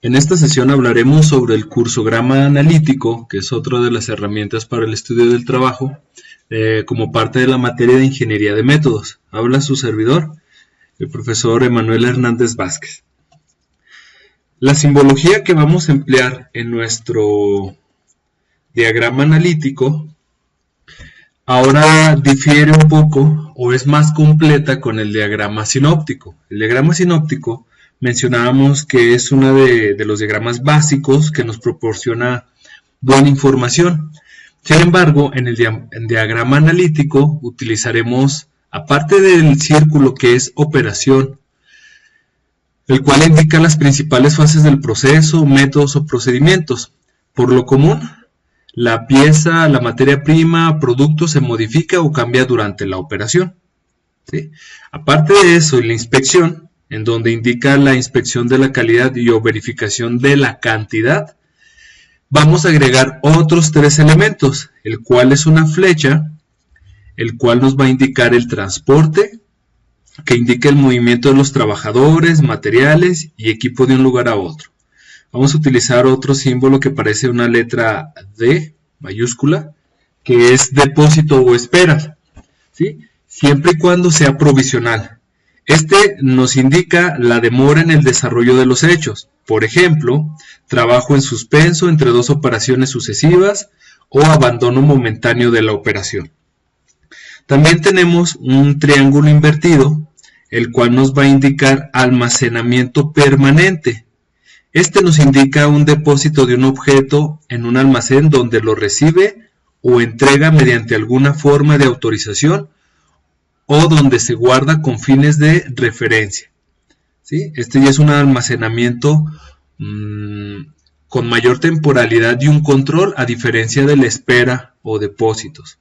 En esta sesión hablaremos sobre el cursograma analítico, que es otra de las herramientas para el estudio del trabajo, como parte de la materia de Ingeniería de Métodos. Habla su servidor, el profesor Emanuel Hernández Vázquez. La simbología que vamos a emplear en nuestro diagrama analítico ahora difiere un poco o es más completa con el diagrama sinóptico. El diagrama sinóptico mencionábamos que es uno de los diagramas básicos que nos proporciona buena información. Sin embargo, en el diagrama analítico utilizaremos, aparte del círculo que es operación, el cual indica las principales fases del proceso, métodos o procedimientos. Por lo común, la pieza, la materia prima, producto se modifica o cambia durante la operación, ¿sí? Aparte de eso, la inspección, en donde indica la inspección de la calidad y o verificación de la cantidad, vamos a agregar otros tres elementos, el cual es una flecha, el cual nos va a indicar el transporte, que indica el movimiento de los trabajadores, materiales y equipo de un lugar a otro. Vamos a utilizar otro símbolo que parece una letra D mayúscula, que es depósito o espera, ¿sí? Siempre y cuando sea provisional. Este nos indica la demora en el desarrollo de los hechos. Por ejemplo, trabajo en suspenso entre dos operaciones sucesivas o abandono momentáneo de la operación. También tenemos un triángulo invertido, el cual nos va a indicar almacenamiento permanente. Este nos indica un depósito de un objeto en un almacén donde lo recibe o entrega mediante alguna forma de autorización o donde se guarda con fines de referencia, ¿sí? Este ya es un almacenamiento con mayor temporalidad y un control, a diferencia de la espera o depósitos.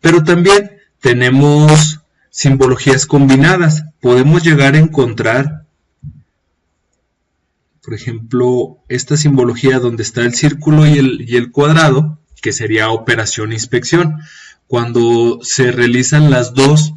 Pero también tenemos simbologías combinadas. Podemos llegar a encontrar, por ejemplo, esta simbología donde está el círculo y el cuadrado, que sería operación e inspección. Cuando se realizan las dos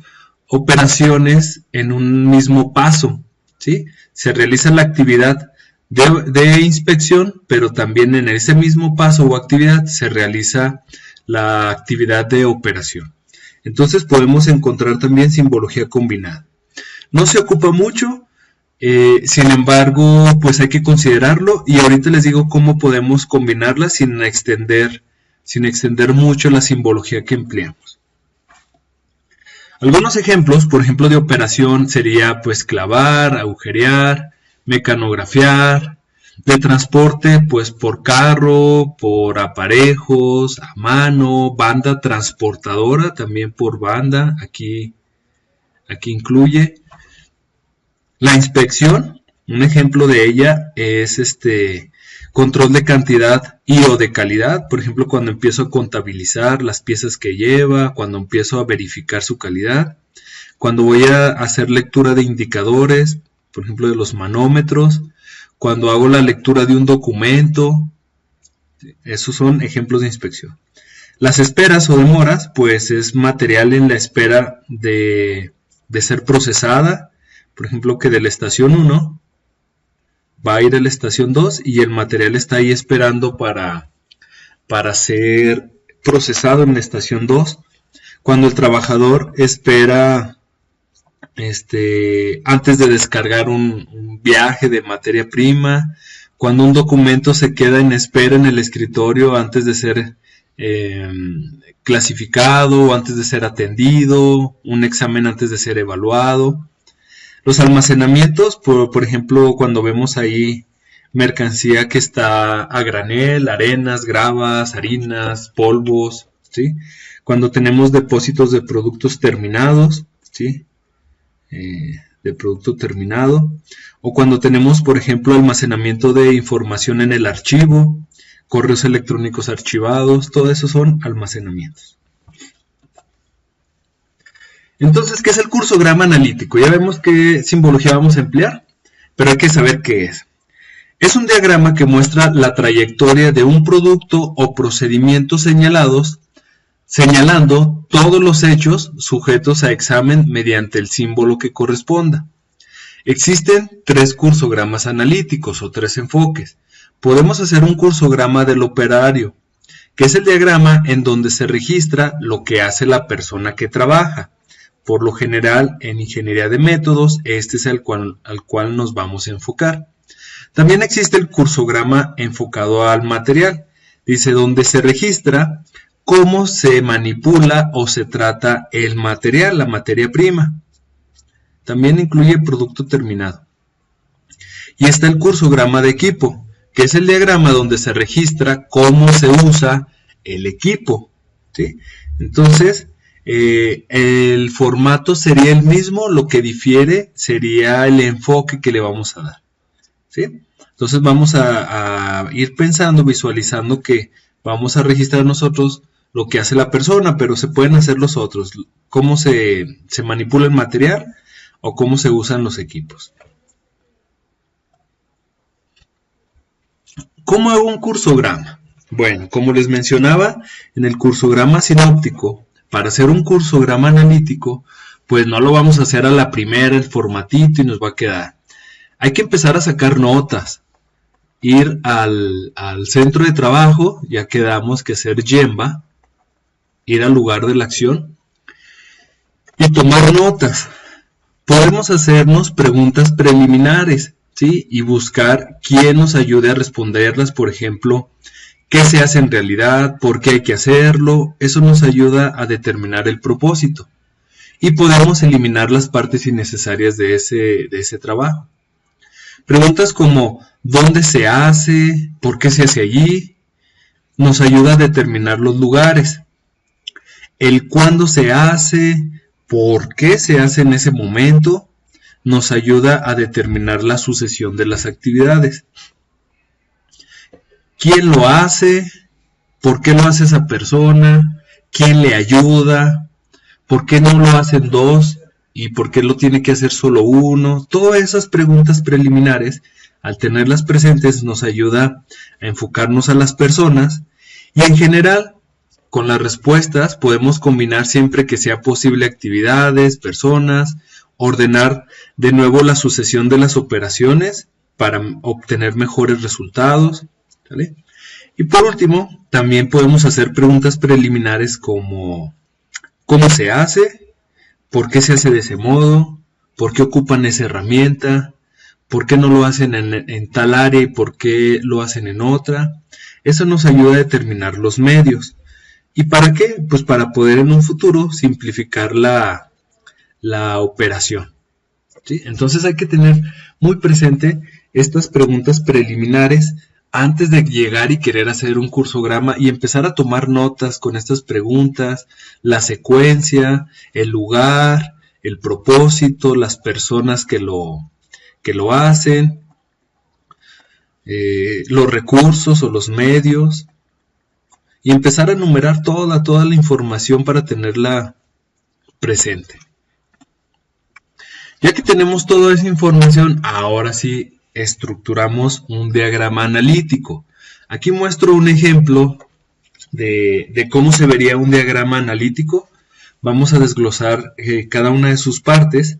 operaciones en un mismo paso, ¿sí? Se realiza la actividad de inspección, pero también en ese mismo paso o actividad se realiza la actividad de operación. Entonces podemos encontrar también simbología combinada. No se ocupa mucho, sin embargo, pues hay que considerarlo, y ahorita les digo cómo podemos combinarla sin extender mucho la simbología que empleamos. Algunos ejemplos, por ejemplo, de operación sería pues clavar, agujerear, mecanografiar. De transporte, pues por carro, por aparejos, a mano, banda transportadora, también por banda, aquí incluye. La inspección, un ejemplo de ella es control de cantidad y o de calidad, por ejemplo, cuando empiezo a contabilizar las piezas que lleva, cuando empiezo a verificar su calidad, cuando voy a hacer lectura de indicadores, por ejemplo, de los manómetros, cuando hago la lectura de un documento. Esos son ejemplos de inspección. Las esperas o demoras, pues es material en la espera de ser procesada, por ejemplo, que de la estación 1 va a ir a la estación 2 y el material está ahí esperando para ser procesado en la estación 2. Cuando el trabajador espera antes de descargar un viaje de materia prima, cuando un documento se queda en espera en el escritorio antes de ser clasificado, antes de ser atendido, un examen antes de ser evaluado. Los almacenamientos, por ejemplo, cuando vemos ahí mercancía que está a granel, arenas, gravas, harinas, polvos, ¿sí? Cuando tenemos depósitos de productos terminados, ¿sí? De producto terminado, o cuando tenemos, por ejemplo, almacenamiento de información en el archivo, correos electrónicos archivados, todo eso son almacenamientos. Entonces, ¿qué es el cursograma analítico? Ya vemos qué simbología vamos a emplear, pero hay que saber qué es. Es un diagrama que muestra la trayectoria de un producto o procedimiento señalando todos los hechos sujetos a examen mediante el símbolo que corresponda. Existen 3 cursogramas analíticos o 3 enfoques. Podemos hacer un cursograma del operario, que es el diagrama en donde se registra lo que hace la persona que trabaja. Por lo general, en ingeniería de métodos, este es al cual nos vamos a enfocar. También existe el cursograma enfocado al material, dice donde se registra cómo se manipula o se trata el material, la materia prima. También incluye producto terminado. Y está el cursograma de equipo, que es el diagrama donde se registra cómo se usa el equipo, ¿sí? Entonces, el formato sería el mismo, lo que difiere sería el enfoque que le vamos a dar, ¿sí? Entonces vamos a ir pensando, visualizando que vamos a registrar nosotros lo que hace la persona, pero se pueden hacer los otros, cómo se manipula el material o cómo se usan los equipos. ¿Cómo hago un cursograma? Bueno, como les mencionaba, en el cursograma sinóptico, para hacer un cursograma analítico, pues no lo vamos a hacer a la primera, el formatito y nos va a quedar. Hay que empezar a sacar notas, ir al centro de trabajo, ya quedamos que hacer Gemba, ir al lugar de la acción y tomar notas. Podemos hacernos preguntas preliminares, ¿sí? Y buscar quién nos ayude a responderlas, por ejemplo, ¿qué se hace en realidad? ¿Por qué hay que hacerlo? Eso nos ayuda a determinar el propósito. Y podemos eliminar las partes innecesarias de ese trabajo. Preguntas como ¿dónde se hace? ¿Por qué se hace allí? Nos ayuda a determinar los lugares. El cuándo se hace, por qué se hace en ese momento, nos ayuda a determinar la sucesión de las actividades. ¿Quién lo hace? ¿Por qué lo hace esa persona? ¿Quién le ayuda? ¿Por qué no lo hacen dos? ¿Y por qué lo tiene que hacer solo uno? Todas esas preguntas preliminares, al tenerlas presentes, nos ayuda a enfocarnos a las personas y en general, con las respuestas podemos combinar siempre que sea posible actividades, personas, ordenar de nuevo la sucesión de las operaciones para obtener mejores resultados, ¿vale? Y por último, también podemos hacer preguntas preliminares como ¿cómo se hace? ¿Por qué se hace de ese modo? ¿Por qué ocupan esa herramienta? ¿Por qué no lo hacen en tal área y por qué lo hacen en otra? Eso nos ayuda a determinar los medios. ¿Y para qué? Pues para poder en un futuro simplificar la operación, ¿sí? Entonces hay que tener muy presente estas preguntas preliminares antes de llegar y querer hacer un cursograma y empezar a tomar notas con estas preguntas, la secuencia, el lugar, el propósito, las personas que lo hacen, los recursos o los medios, y empezar a enumerar toda la información para tenerla presente. Ya que tenemos toda esa información, ahora sí estructuramos un diagrama analítico. Aquí muestro un ejemplo de cómo se vería un diagrama analítico. Vamos a desglosar cada una de sus partes,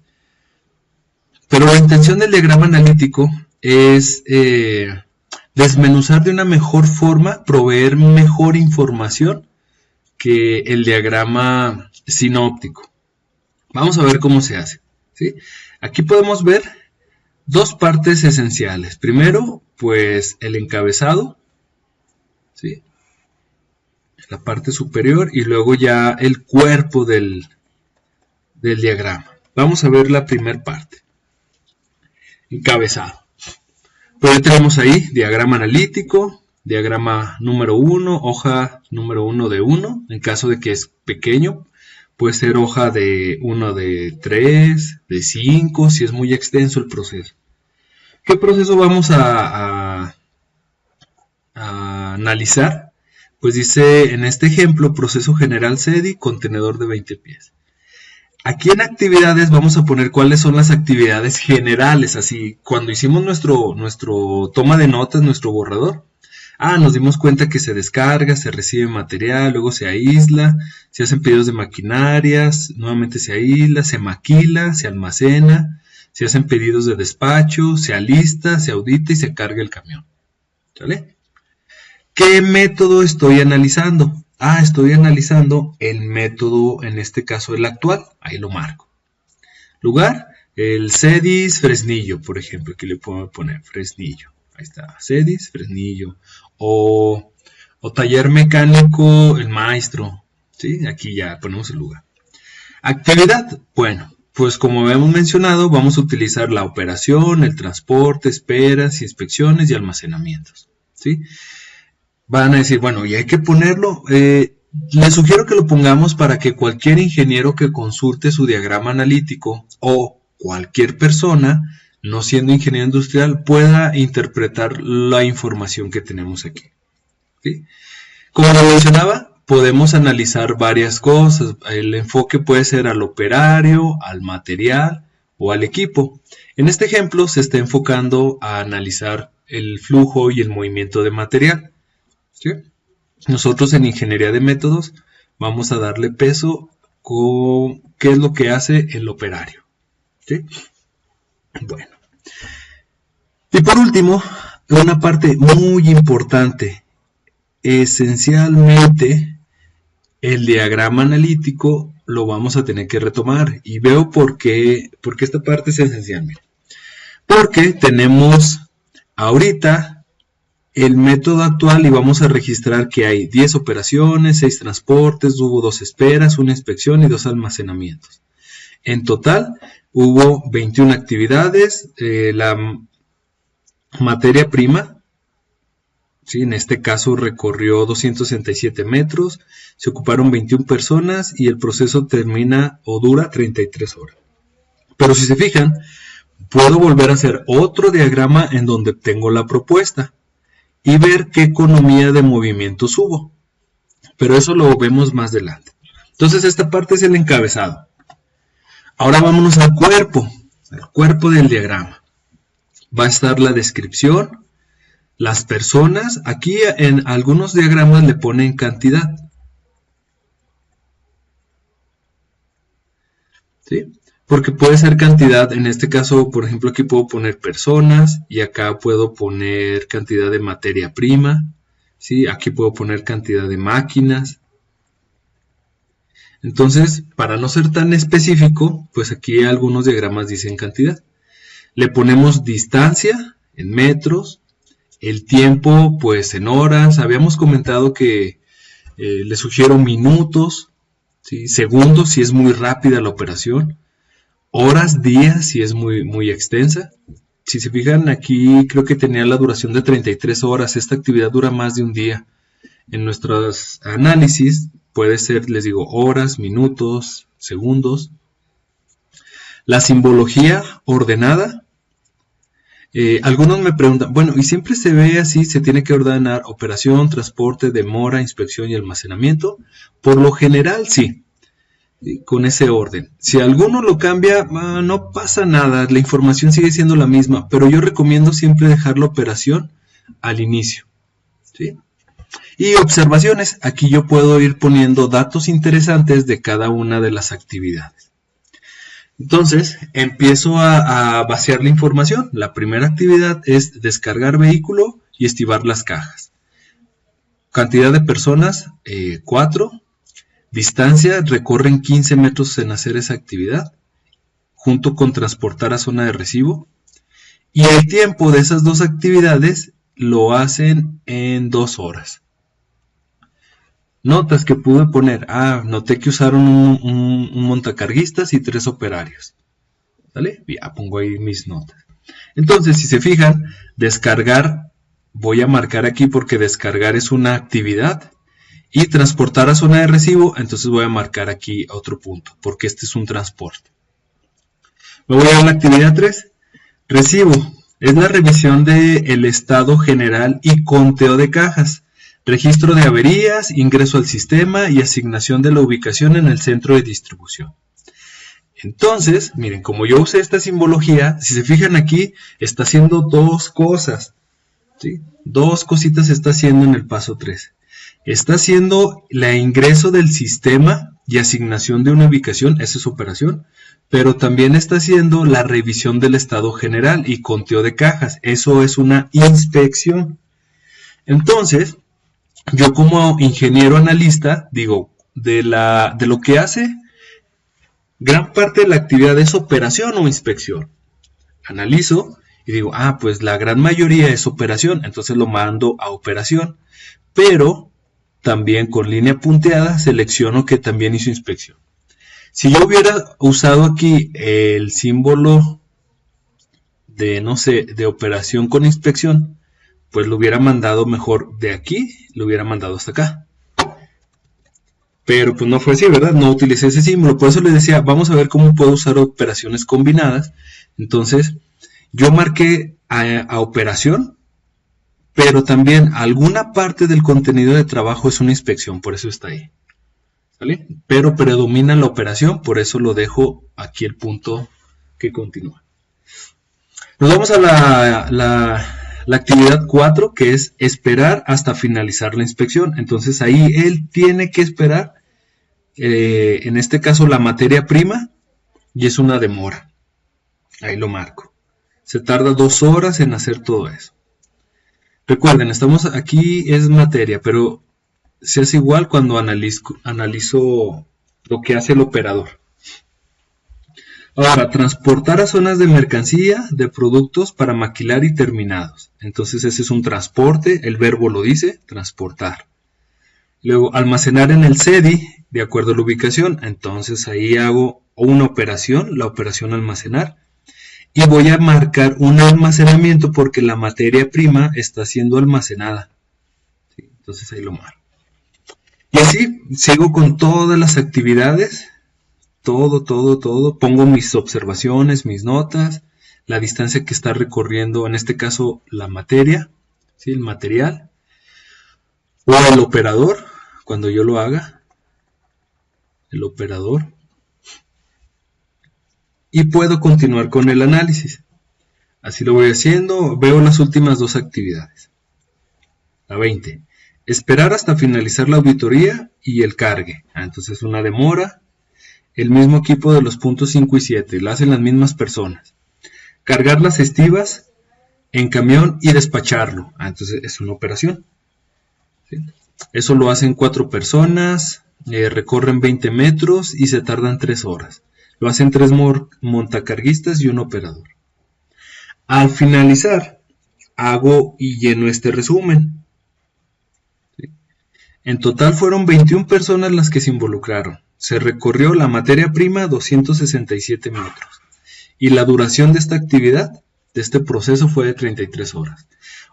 pero la intención del diagrama analítico es desmenuzar de una mejor forma, proveer mejor información que el diagrama sinóptico. Vamos a ver cómo se hace, ¿sí? Aquí podemos ver dos partes esenciales. Primero, pues el encabezado, ¿sí? La parte superior, y luego ya el cuerpo del diagrama. Vamos a ver la primera parte. Encabezado. Pues ya tenemos ahí diagrama analítico, diagrama número 1, hoja número 1 de 1, en caso de que es pequeño, puede ser hoja de 1 de 3, de 5, si es muy extenso el proceso. ¿Qué proceso vamos a analizar? Pues dice en este ejemplo, proceso general SEDI, contenedor de 20 pies. Aquí en actividades vamos a poner cuáles son las actividades generales, así cuando hicimos nuestro toma de notas, nuestro borrador. Nos dimos cuenta que se descarga, se recibe material, luego se aísla, se hacen pedidos de maquinarias, nuevamente se aísla, se maquila, se almacena, se hacen pedidos de despacho, se alista, se audita y se carga el camión. ¿Sale? ¿Qué método estoy analizando? Estoy analizando el método, en este caso el actual, ahí lo marco. Lugar, el CEDIS Fresnillo, por ejemplo, aquí le puedo poner Fresnillo. Ahí está, CEDIS Fresnillo. O taller mecánico El Maestro. ¿Sí? Aquí ya ponemos el lugar. Actividad, bueno, pues como hemos mencionado, vamos a utilizar la operación, el transporte, esperas, inspecciones y almacenamientos. ¿Sí? Van a decir, bueno, y hay que ponerlo. Les sugiero que lo pongamos para que cualquier ingeniero que consulte su diagrama analítico o cualquier persona, no siendo ingeniero industrial, pueda interpretar la información que tenemos aquí. ¿Sí? Como lo mencionaba, podemos analizar varias cosas. El enfoque puede ser al operario, al material o al equipo. En este ejemplo se está enfocando a analizar el flujo y el movimiento de material. ¿Sí? Nosotros en ingeniería de métodos vamos a darle peso con qué es lo que hace el operario. ¿Sí? Bueno. Y por último, una parte muy importante. Esencialmente, el diagrama analítico lo vamos a tener que retomar. Y veo por qué esta parte es esencial. Miren. Porque tenemos ahorita el método actual y vamos a registrar que hay 10 operaciones, 6 transportes, hubo 2 esperas, 1 inspección y 2 almacenamientos. En total hubo 21 actividades. La materia prima, ¿sí? En este caso recorrió 267 metros, se ocuparon 21 personas y el proceso termina o dura 33 horas. Pero si se fijan, puedo volver a hacer otro diagrama en donde tengo la propuesta y ver qué economía de movimientos hubo. Pero eso lo vemos más adelante. Entonces esta parte es el encabezado. Ahora vámonos al cuerpo del diagrama. Va a estar la descripción, las personas. Aquí en algunos diagramas le ponen cantidad. ¿Sí? Porque puede ser cantidad, en este caso, por ejemplo, aquí puedo poner personas y acá puedo poner cantidad de materia prima, ¿sí? Aquí puedo poner cantidad de máquinas. Entonces, para no ser tan específico, pues aquí algunos diagramas dicen cantidad. Le ponemos distancia en metros, el tiempo pues en horas. Habíamos comentado que le sugiero minutos, ¿sí? Segundos si es muy rápida la operación. Horas, días, si es muy extensa. Si se fijan aquí creo que tenía la duración de 33 horas. Esta actividad dura más de un día. En nuestros análisis puede ser, les digo, horas, minutos, segundos. La simbología ordenada. Algunos me preguntan, bueno, ¿y siempre se ve así? ¿Se tiene que ordenar operación, transporte, demora, inspección y almacenamiento? Por lo general, sí. Con ese orden. Si alguno lo cambia, no pasa nada, la información sigue siendo la misma, pero yo recomiendo siempre dejar la operación al inicio. ¿Sí? Y observaciones, aquí yo puedo ir poniendo datos interesantes de cada una de las actividades. Entonces, empiezo a vaciar la información. La primera actividad es descargar vehículo y estibar las cajas. Cantidad de personas, 4. Distancia, recorren 15 metros en hacer esa actividad, junto con transportar a zona de recibo. Y el tiempo de esas dos actividades lo hacen en 2 horas. Notas que pude poner, noté que usaron un montacarguistas y 3 operarios. ¿Vale? Ya pongo ahí mis notas. Entonces, si se fijan, descargar, voy a marcar aquí porque descargar es una actividad. Y transportar a zona de recibo, entonces voy a marcar aquí otro punto, porque este es un transporte. Me voy a la actividad 3. Recibo, es la revisión del estado general y conteo de cajas. Registro de averías, ingreso al sistema y asignación de la ubicación en el centro de distribución. Entonces, miren, como yo usé esta simbología, si se fijan aquí, está haciendo 2 cosas. ¿Sí? 2 cositas está haciendo en el paso 3. Está haciendo el ingreso del sistema y asignación de una ubicación, esa es operación, pero también está haciendo la revisión del estado general y conteo de cajas, eso es una inspección. Entonces, yo como ingeniero analista, digo, de lo que hace, gran parte de la actividad es operación o inspección. Analizo y digo, pues la gran mayoría es operación, entonces lo mando a operación, pero también con línea punteada selecciono que también hizo inspección. Si yo hubiera usado aquí el símbolo de, no sé, de operación con inspección, pues lo hubiera mandado mejor de aquí, lo hubiera mandado hasta acá. Pero pues no fue así, ¿verdad? No utilicé ese símbolo, por eso les decía, vamos a ver cómo puedo usar operaciones combinadas. Entonces, yo marqué a operación, pero también alguna parte del contenido de trabajo es una inspección, por eso está ahí. ¿Vale? Pero predomina la operación, por eso lo dejo aquí el punto que continúa. Nos vamos a la actividad 4, que es esperar hasta finalizar la inspección. Entonces ahí él tiene que esperar, en este caso la materia prima, y es una demora. Ahí lo marco. Se tarda 2 horas en hacer todo eso. Recuerden, estamos aquí, es materia, pero se hace igual cuando analizo lo que hace el operador. Ahora, transportar a zonas de mercancía, de productos para maquilar y terminados. Entonces ese es un transporte, el verbo lo dice, transportar. Luego, almacenar en el SEDI, de acuerdo a la ubicación. Entonces ahí hago una operación, la operación almacenar. Y voy a marcar un almacenamiento porque la materia prima está siendo almacenada. ¿Sí? Entonces ahí lo marco. Y así sigo con todas las actividades. Todo. Pongo mis observaciones, mis notas, la distancia que está recorriendo, en este caso la materia, ¿sí? El material. O el operador, cuando yo lo haga. El operador. Y puedo continuar con el análisis. Así lo voy haciendo. Veo las últimas 2 actividades. La 20. Esperar hasta finalizar la auditoría y el cargue. Entonces una demora. El mismo equipo de los puntos 5 y 7. Lo hacen las mismas personas. Cargar las estivas en camión y despacharlo. Entonces es una operación. ¿Sí? Eso lo hacen 4 personas. Recorren 20 metros y se tardan 3 horas. Lo hacen 3 montacarguistas y un operador. Al finalizar, hago y lleno este resumen. ¿Sí? En total fueron 21 personas las que se involucraron. Se recorrió la materia prima 267 metros. Y la duración de esta actividad, de este proceso, fue de 33 horas.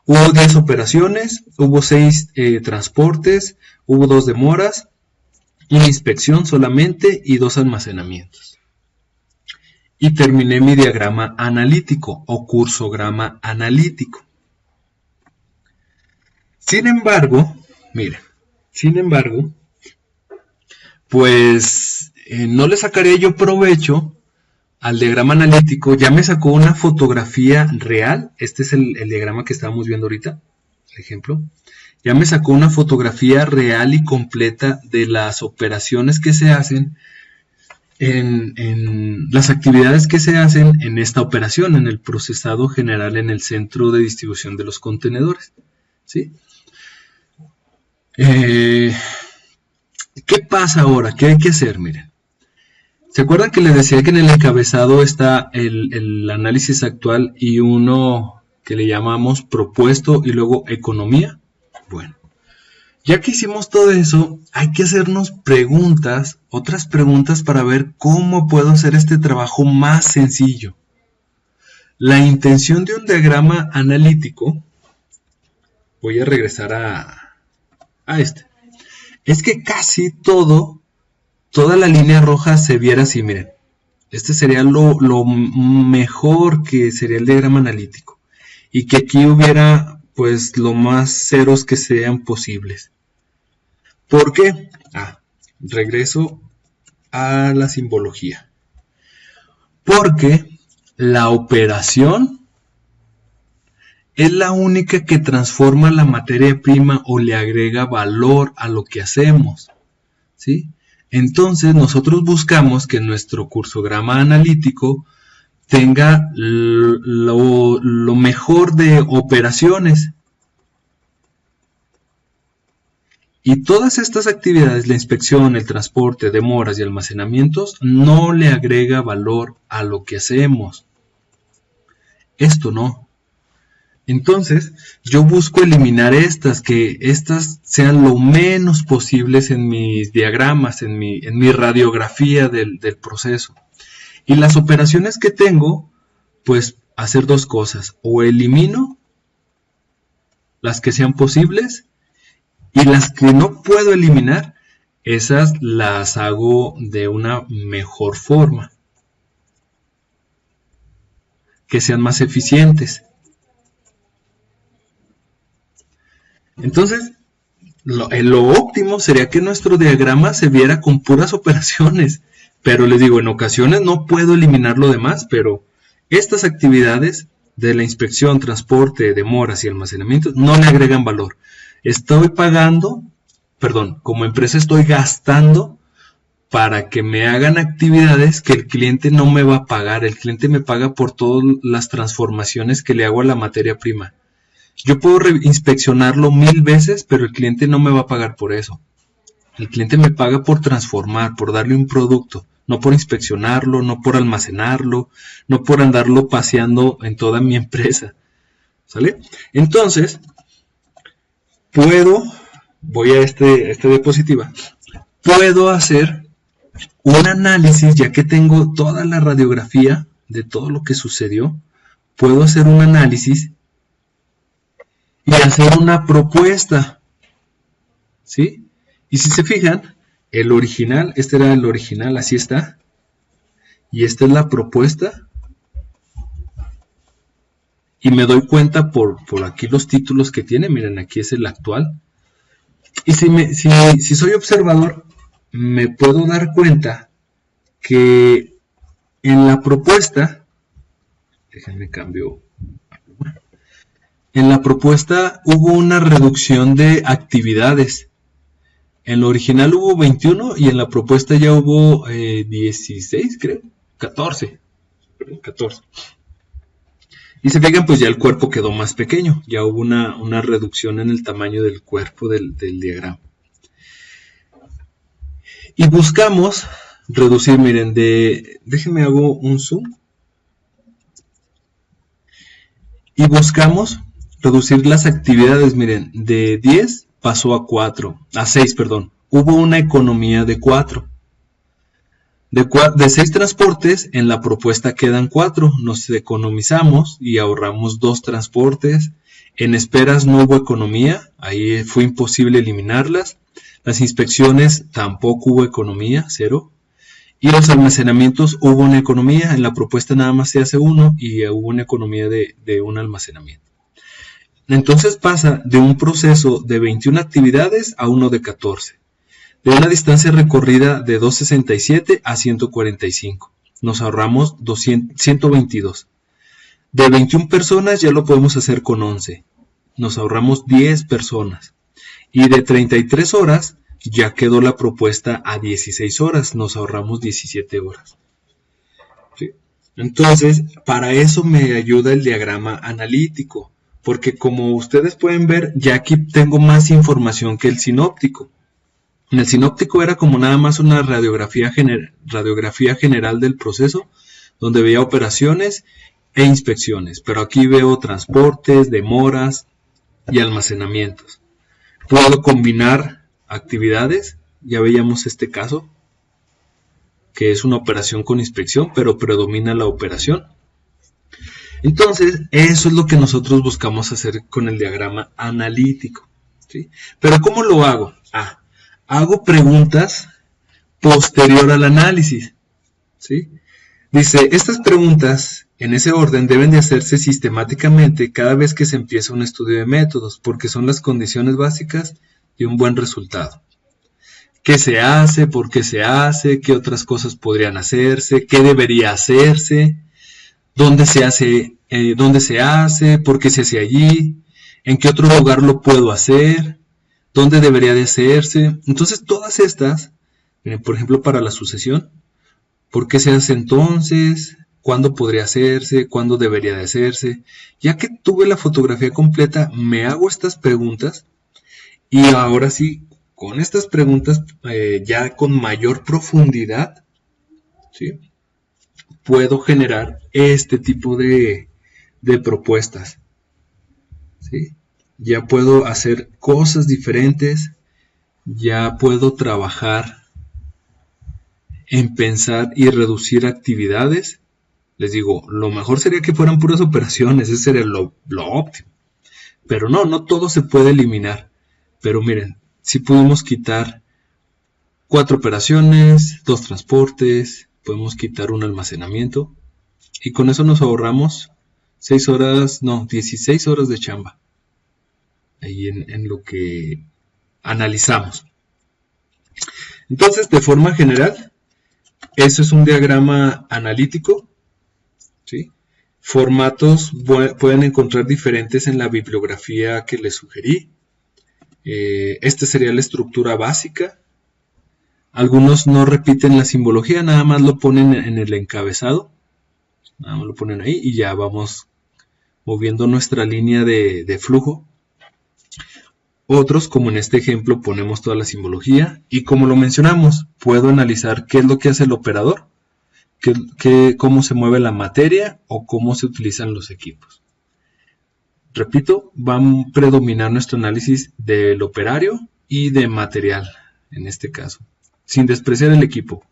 Hubo 10 operaciones, hubo 6 transportes, hubo 2 demoras, una inspección solamente y 2 almacenamientos. Y terminé mi diagrama analítico o cursograma analítico. Sin embargo, miren, pues no le sacaría yo provecho al diagrama analítico. Ya me sacó una fotografía real. Este es el diagrama que estábamos viendo ahorita, el ejemplo. Ya me sacó una fotografía real y completa de las operaciones que se hacen en las actividades que se hacen en esta operación, en el procesado general en el centro de distribución de los contenedores. ¿Sí? ¿Qué pasa ahora? ¿Qué hay que hacer? Miren. ¿Se acuerdan que les decía que en el encabezado está el análisis actual y uno que le llamamos propuesto y luego economía? Bueno. Ya que hicimos todo eso, hay que hacernos preguntas, otras preguntas para ver cómo puedo hacer este trabajo más sencillo. La intención de un diagrama analítico, voy a regresar a este, es que casi toda la línea roja se viera así, miren. Este sería lo mejor que sería el diagrama analítico. Y que aquí hubiera, pues, lo más ceros que sean posibles. ¿Por qué? Regreso a la simbología. Porque la operación es la única que transforma la materia prima o le agrega valor a lo que hacemos. ¿Sí? Entonces nosotros buscamos que nuestro cursograma analítico tenga lo mejor de operaciones. Y todas estas actividades, la inspección, el transporte, demoras y almacenamientos, no le agrega valor a lo que hacemos. Esto no. Entonces, yo busco eliminar que estas sean lo menos posibles en mis diagramas, en mi radiografía del proceso. Y las operaciones que tengo, pues hacer dos cosas. O elimino las que sean posibles, y las que no puedo eliminar, esas las hago de una mejor forma, que sean más eficientes. Entonces, lo óptimo sería que nuestro diagrama se viera con puras operaciones, pero les digo, en ocasiones no puedo eliminar lo demás, pero estas actividades de la inspección, transporte, demoras y almacenamiento no le agregan valor. Estoy pagando, como empresa estoy gastando para que me hagan actividades que el cliente no me va a pagar. El cliente me paga por todas las transformaciones que le hago a la materia prima. Yo puedo inspeccionarlo 1000 veces, pero el cliente no me va a pagar por eso. El cliente me paga por transformar, por darle un producto, no por inspeccionarlo, no por almacenarlo, no por andarlo paseando en toda mi empresa. ¿Sale? Entonces, voy a esta diapositiva, puedo hacer un análisis, ya que tengo toda la radiografía de todo lo que sucedió, puedo hacer un análisis y hacer una propuesta, ¿sí? Y si se fijan, el original, este era el original, así está, y esta es la propuesta, y me doy cuenta por aquí los títulos que tiene, miren, aquí es el actual, y si soy observador, me puedo dar cuenta que en la propuesta, déjenme cambio. En la propuesta hubo una reducción de actividades. En lo original hubo 21 y en la propuesta ya hubo 16, creo. 14. Y se fijan, pues ya el cuerpo quedó más pequeño. Ya hubo una reducción en el tamaño del cuerpo del diagrama. Y buscamos reducir, miren, déjenme hago un zoom. Y buscamos reducir las actividades, miren, de 10 pasó a 6, perdón. Hubo una economía de 4. De 6 transportes, en la propuesta quedan 4. Nos economizamos y ahorramos 2 transportes. En esperas no hubo economía, ahí fue imposible eliminarlas. Las inspecciones tampoco hubo economía, 0. Y los almacenamientos hubo una economía, en la propuesta nada más se hace 1 y hubo una economía de un almacenamiento. Entonces pasa de un proceso de 21 actividades a uno de 14. De una distancia recorrida de 267 a 145. Nos ahorramos 122. De 21 personas ya lo podemos hacer con 11. Nos ahorramos 10 personas. Y de 33 horas ya quedó la propuesta a 16 horas. Nos ahorramos 17 horas. ¿Sí? Entonces, para eso me ayuda el diagrama analítico. Porque como ustedes pueden ver, ya aquí tengo más información que el sinóptico. En el sinóptico era como nada más una radiografía general del proceso, donde veía operaciones e inspecciones. Pero aquí veo transportes, demoras y almacenamientos. Puedo combinar actividades, ya veíamos este caso, que es una operación con inspección, pero predomina la operación. Entonces, eso es lo que nosotros buscamos hacer con el diagrama analítico, ¿sí? Pero ¿cómo lo hago? Hago preguntas posterior al análisis, ¿sí? Dice, estas preguntas en ese orden deben de hacerse sistemáticamente cada vez que se empieza un estudio de métodos, porque son las condiciones básicas de un buen resultado. ¿Qué se hace? ¿Por qué se hace? ¿Qué otras cosas podrían hacerse? ¿Qué debería hacerse? ¿Dónde se hace? ¿Por qué se hace allí? ¿En qué otro lugar lo puedo hacer? ¿Dónde debería de hacerse? Entonces todas estas Miren, por ejemplo, para la sucesión, ¿por qué se hace entonces? ¿Cuándo podría hacerse? ¿Cuándo debería de hacerse? Ya que tuve la fotografía completa, me hago estas preguntas y ahora sí, con estas preguntas ya con mayor profundidad, ¿sí?, puedo generar este tipo de propuestas, ¿sí? Ya puedo hacer cosas diferentes, ya puedo trabajar en pensar y reducir actividades. Les digo, lo mejor sería que fueran puras operaciones, ese sería lo óptimo. Pero no todo se puede eliminar. Pero miren, si pudimos quitar 4 operaciones, 2 transportes, podemos quitar un almacenamiento. Y con eso nos ahorramos 16 horas de chamba. Ahí en lo que analizamos. Entonces, de forma general, eso es un diagrama analítico, ¿sí? Formatos pueden encontrar diferentes en la bibliografía que les sugerí. Esta sería la estructura básica. Algunos no repiten la simbología, nada más lo ponen en el encabezado. Nada más lo ponen ahí y ya vamos moviendo nuestra línea de flujo. Otros, como en este ejemplo, ponemos toda la simbología y como lo mencionamos, puedo analizar qué es lo que hace el operador, cómo se mueve la materia o cómo se utilizan los equipos. Repito, va a predominar nuestro análisis del operario y de material, en este caso, sin despreciar el equipo,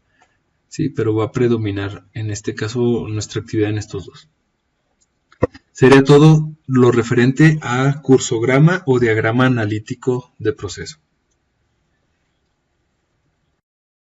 ¿sí? Pero va a predominar, en este caso, nuestra actividad en estos dos. Sería todo lo referente a cursograma o diagrama analítico de proceso.